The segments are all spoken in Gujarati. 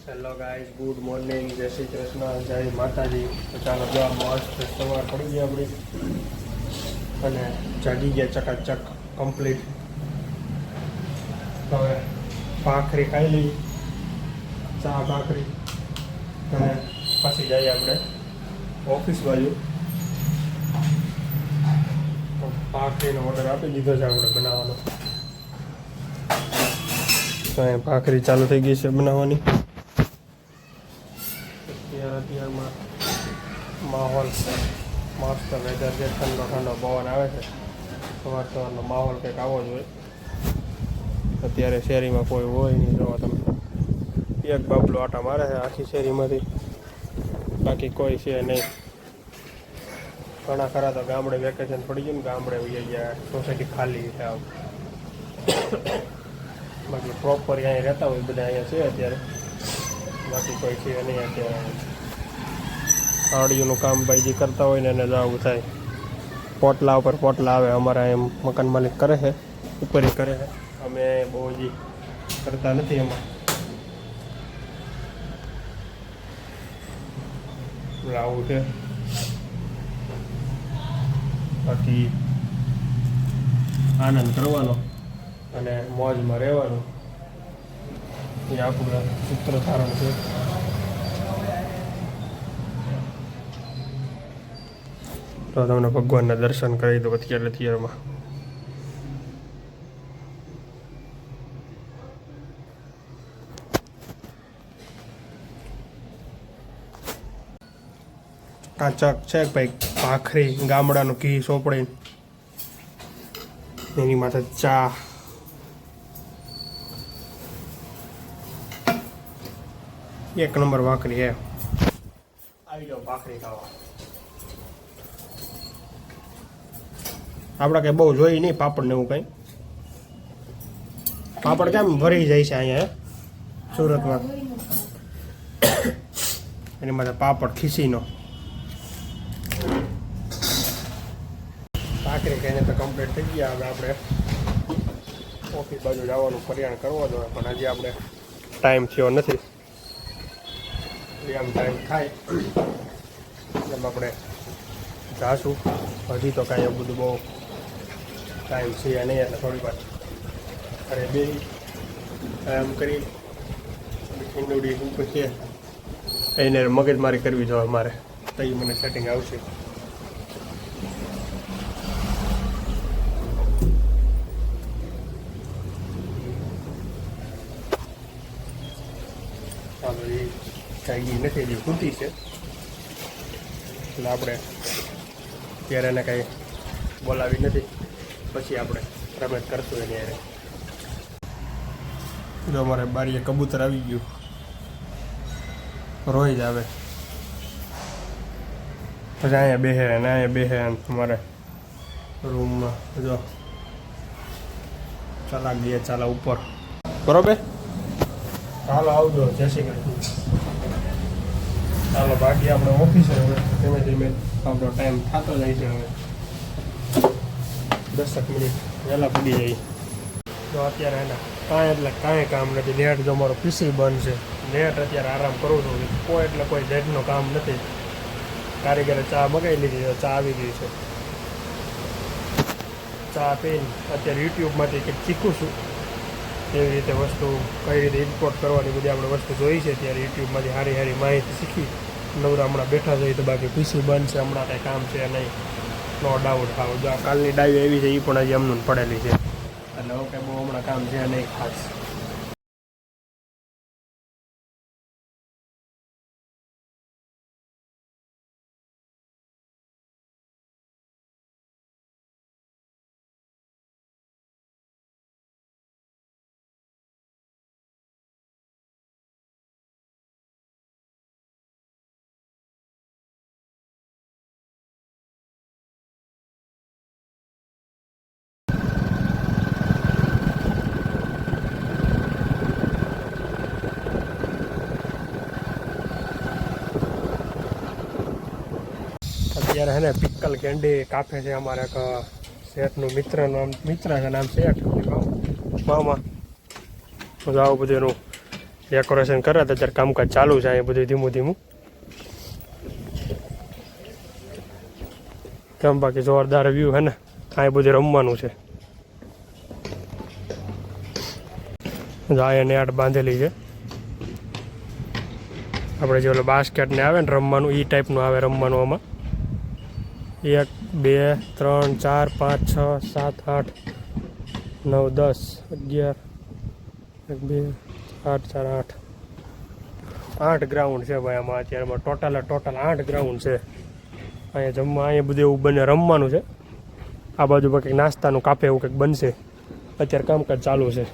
હેલો ગાઈઝ, ગુડ મોર્નિંગ, જય શ્રી કૃષ્ણ, જય માતાજી. તો ચાલો જો મસ્ત સવાર પડી ગઈ આપણી અને જાગી ગયા ચકાચક કમ્પ્લીટ. હવે ભાખરી ખાઈ લઈ, ચા ભાખરી, અને પછી જઈએ આપણે ઓફિસ બાજુ. ભાખરીનો ઓર્ડર આપી દીધો છે આપણે બનાવવાનો. તો અહીંયા ભાખરી ચાલુ થઈ ગઈ છે બનાવવાની. અત્યારમાં માહોલ મસ્ત વેધર છે, ઠંડો ઠંડો પવન આવે છે. સવારનો માહોલ કંઈક આવો જ હોય. અત્યારે શેરીમાં કોઈ હોય નહીં. જોવા તમે, એક બાબલો આટા મારે છે આખી શેરીમાંથી, બાકી કોઈ છે નહીં. ઘણા ખરા તો ગામડે વેકેશન પડી ગયું ને ગામડે વહી ગયા, સોસાયટી ખાલી છે. આમ બાકી પ્રોપર અહીંયા રહેતા હોય બધા અહીંયા છે અત્યારે, બાકી કોઈ છે નહીં અત્યારે. આડિયુંનું કામ ભાઈ જે કરતા હોય ને એને જવું થાય. પોટલા ઉપર પોટલા આવે અમારા, એમ મકાન માલિક કરે છે, ઉપર કરે છે. અમે બહુ હજી કરતા નથી એમાં. આવું છે. બાકી આનંદ કરવાનો અને મોજમાં રહેવાનું એ આપણું સૂત્ર ધારણ છે. તો તમને ભગવાનના દર્શન કરી દો અત્યારમાં. કાચક છે ભાઈ, ભાખરી, ગામડાનું ઘી સોપડીને એની માથે ચા. એક નંબર ભાખરી હે. આવી જાઓ ભાખરી ખાવા. આપણે કંઈ બહુ જોઈ નહીં પાપડ ને એવું કંઈ. પાપડ કેમ ભરી જાય છે અહીંયા સુરતમાં, એની માથે પાપડ ખીસીનો. ભાખરી ખાઈને તો કમ્પ્લીટ થઈ ગયા. હવે આપણે ઓફિસ બાજુ જવાનું પ્રયાણ કરવો જોઈએ, પણ હજી આપણે ટાઈમ થયો નથી. આમ ટાઈમ થાય એમ આપણે જાશું. હજી તો કાંઈ એવું બધું બહુ ટાઈમ છે નહીં, એટલે થોડી વાર અરે બે આમ કરી ઈંડુડી ઉપર છે એને મગજમારી કરવી જોઈએ મારે, તો એ મને સેટિંગ આવશે. ચાલો, એ કાંઈ નથી, હજી ખૂટી છે. એટલે આપણે ત્યારે એને કાંઈ બોલાવી નથી, પછી આપણે રમત કરશું એની યારે. જો અમારે બારીએ કબૂતર આવી ગયું, રોઈ જ આવે. પછી અહીંયા બેસે અને અહીંયા બેસે અમારે રૂમમાં. જો ચાલા ગયા, ચાલા ઉપર. બરોબર, ચાલો આવજો. જય શ્રી કૃષ્ણ. ચાલો બાકી આપણે ઓફિસે હવે ધીમે ધીમે આપણો ટાઈમ થતો જાય છે. હવે 10 મિનિટ વહેલા પડી જાય. તો અત્યારે એના કાંઈ કામ નથી. નેટ જો મારો પીસી બંધ છે, નેટ અત્યારે આરામ કરું છું. કોઈ એટલે કોઈ નેટનું કામ નથી. કારીગરે ચા મગાવી લીધી, ચા આવી ગઈ છે. ચા પીને અત્યારે યુટ્યુબમાંથી કંઈક શીખું છું. એવી રીતે વસ્તુ કઈ રીતે ઇમ્પોર્ટ કરવાની બધી આપણે વસ્તુ જોઈ છે. ત્યારે યુટ્યુબમાંથી સારી સારી માહિતી શીખી નવરા હમણાં બેઠા જઈએ. તો બાકી પીસી બંધ છે, હમણાં કાંઈ કામ છે નહીં, નો ડાઉટ. હા, જો આ કાલની ડાઈવ એવી છે, એ પણ હજી એમનું પડેલી છે. એટલે હવે કંઈ બહુ હમણાં કામ છે નહીં ખાસ. અત્યારે હે ને પિક્કલ કેન્ડી કાફે છે અમારે એક શેઠનું મિત્ર છે, નામ શેઠ મામા. તો આવું બધું એનું ડેકોરેશન કરે તો અત્યારે કામકાજ ચાલુ છે અહીંયા બધું ધીમું ધીમું. કેમ બાકી જોરદાર વ્યૂ હે ને. આ બધું રમવાનું છે. અહીંયા નેટ બાંધેલી છે. આપણે જે ઓલો બાસ્કેટ ને આવે ને રમવાનું એ ટાઈપનું આવે રમવાનું. આમાં 1 2 3 4 5 6 7 8 9 10 11 1 2 8 4 8 8 ગ્રાઉન્ડ છે ભાઈ આમાં અત્યારમાં. ટોટલ 8 ગ્રાઉન્ડ છે. અહીંયા જમવા અહીંયા બધું એવું બને રમવાનું છે. આ બાજુ પર કંઈક નાસ્તાનું કાફે એવું કંઈક બનશે. અત્યારે કામકાજ ચાલુ છે.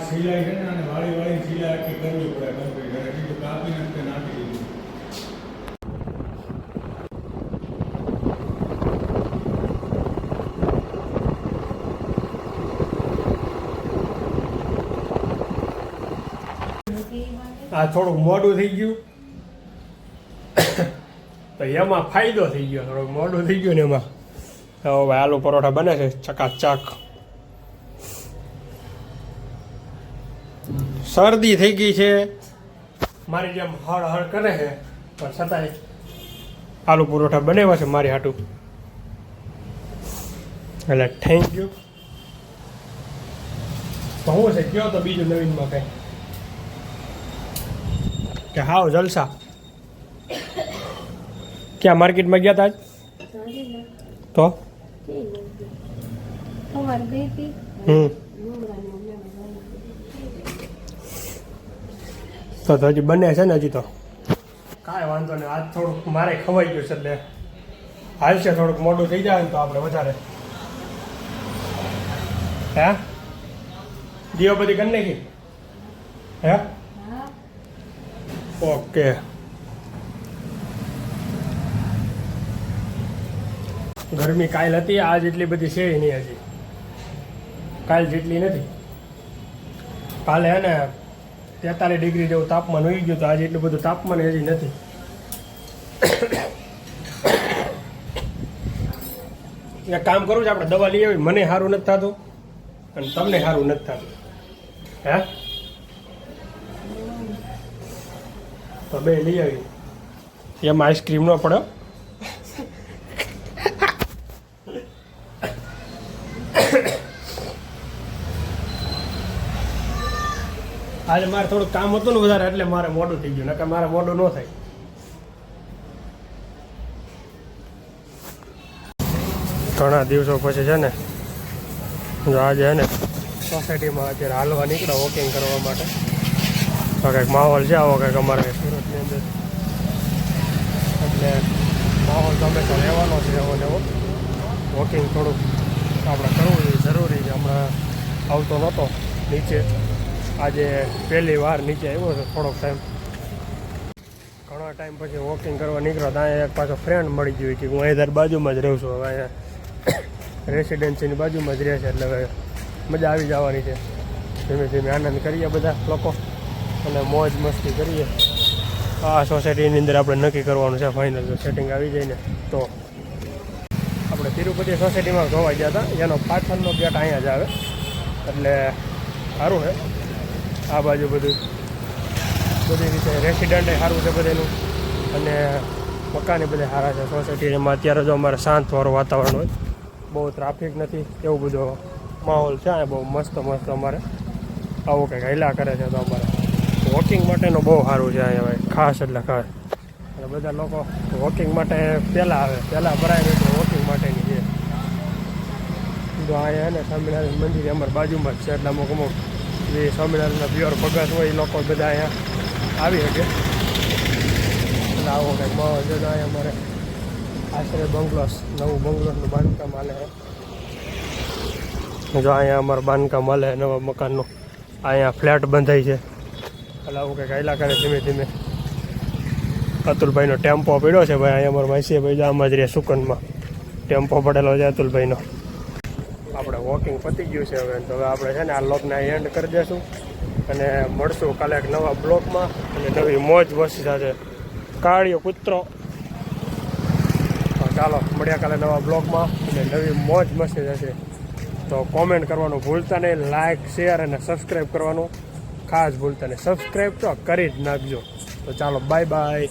સિલાઈ છે ને અને વાળી સિલાઈ આખી કરવી પડે કમ્પ્લીટ અને બીજું કાપી નાખી દીધું. આ થોડુંક મોડું થઈ ગયું તો એમાં ફાયદો થઈ ગયો. થોડુંક મોડું થઈ ગયું ને એમાં હવે આલુ પરોઠા બને છે ચકાચક. શરદી થઈ ગઈ છે મારી જેમ હળ કરે છે પણ છતાંય આલુ પરોઠા બનાવ્યા છે મારી હાટું. એટલે થેન્ક યુ. તો હું છે કયો તો બીજું નવીનમાં કંઈ કે હાવ જલસા. ક્યાં માર્કેટમાં ગયા હતા આજ? તો તો હજી બને છે ને હજી તો કાંઈ વાંધો નહીં. આજ થોડુંક મારે ખવાઈ ગયું છે એટલે હાલશે. થોડુંક મોડું થઈ જાય ને તો આપણે વધારે હે દીવો બધી કરી નાખી હે. ઓકે. ગરમી કાલ હતી આજ એટલી બધી છે નહીં હજી. કાલ જેટલી નથી. કાલે હે ને 43 ડિગ્રી જેવું તાપમાન હોઈ ગયું તો આજે એટલું બધું તાપમાન હજી નથી. એક કામ કરવું છે આપણે દવા લઈ આવી. મને સારું નથી થતું અને તમને સારું નથી થતું હે તો બે લઈ આવી. એમાં આઈસ્ક્રીમ ન પડે. આજે મારે થોડું કામ હતું ને વધારે એટલે મારે મોડું થઈ ગયું. નકર મારે મોડું ન થાય. ઘણા દિવસો પછી છે ને જો આજે છે ને સોસાયટીમાં અત્યારે હાલવા નીકળ્યા વોકિંગ કરવા માટે. તો કંઈક માહોલ છે આવો કંઈક અમારે સુરતની અંદર. એટલે માહોલ તો હંમેશા રહેવાનો છે એવો ને એવો. વોકિંગ થોડુંક આપણે કરવું જરૂરી છે. હમણાં આવતો નહોતો નીચે. આજે પહેલી વાર નીચે આવ્યો છે થોડોક ટાઈમ. ઘણા ટાઈમ પછી વોકિંગ કરવા નીકળ્યો ત્યાં એક પાછો ફ્રેન્ડ મળી ગયો કે હું અહીં બાજુમાં જ રહું છું. હવે અહીંયા રેસિડેન્સીની બાજુમાં જ રહે છે એટલે હવે મજા આવી જવાની છે. ધીમે ધીમે આનંદ કરીએ બધા લોકો અને મોજ મસ્તી કરીએ. આ સોસાયટીની અંદર આપણે નક્કી કરવાનું છે ફાઇનલ. જો સેટિંગ આવી જાય ને તો આપણે તિરુપતિ સોસાયટીમાં જોવા ગયા હતા. એનો પાછળનો ગેટ અહીંયા જ આવે એટલે સારું છે. આ બાજુ બધી રીતે રેસિડન્ટ સારું છે બધેનું અને મકાને બધે સારા છે સોસાયટીમાં. અત્યારે જો અમારે શાંતવાળું વાતાવરણ હોય, બહુ ટ્રાફિક નથી, એવું બધો માહોલ છે. બહુ મસ્ત અમારે આવું કંઈક હેલા કરે છે. તો અમારે વોકિંગ માટેનું બહુ સારું છે અહીંયા ભાઈ, ખાસ એટલે ખાસ. અને બધા લોકો વોકિંગ માટે પહેલાં આવે, પહેલાં ભરાય નહીં તો વોકિંગ માટેની છે. તો અહીંયા ને સ્વામિનારાયણ મંદિર અમારી બાજુમાં જ છે એટલે અમુક જે સ્વામિનારાયણના પ્યોર ભગત હોય એ લોકો બધા અહીંયા આવી શકે. એટલે આવો કંઈક માહોલ છે. તો અહીંયા અમારે આશરે બંગલોસ, નવું બંગલોસનું બાંધકામ હાલે છે. જો અહીંયા અમારું બાંધકામ હાલે નવા મકાનનું. અહીંયા ફ્લેટ બંધાય છે એટલે આવું કંઈક હાલ્યા કરે ધીમે ધીમે. અતુલભાઈનો ટેમ્પો પડ્યો છે ભાઈ. અહીંયા અમારા માસીએ ભાઈ આમ જ રહે સુકનમાં ટેમ્પો પડેલો છે અતુલભાઈનો. આપણે વોકિંગ પતી ગયું છે હવે. તો હવે આપણે છે ને આ બ્લોગને એન્ડ કરી દઈશું અને મળશું કાલે એક નવા બ્લોગમાં અને નવી મોજ મસ્તી સાથે. કાળિયો કૂતરો. ચાલો મળ્યા કાલે નવા બ્લોગમાં અને નવી મોજ મસ્તી થશે. તો તો કોમેન્ટ કરવાનું ભૂલતા નહીં, લાઇક શેર અને સબસ્ક્રાઈબ કરવાનું ખાસ ભૂલતા નહીં. સબસ્ક્રાઈબ તો કરી જ નાખજો. તો ચાલો બાય બાય.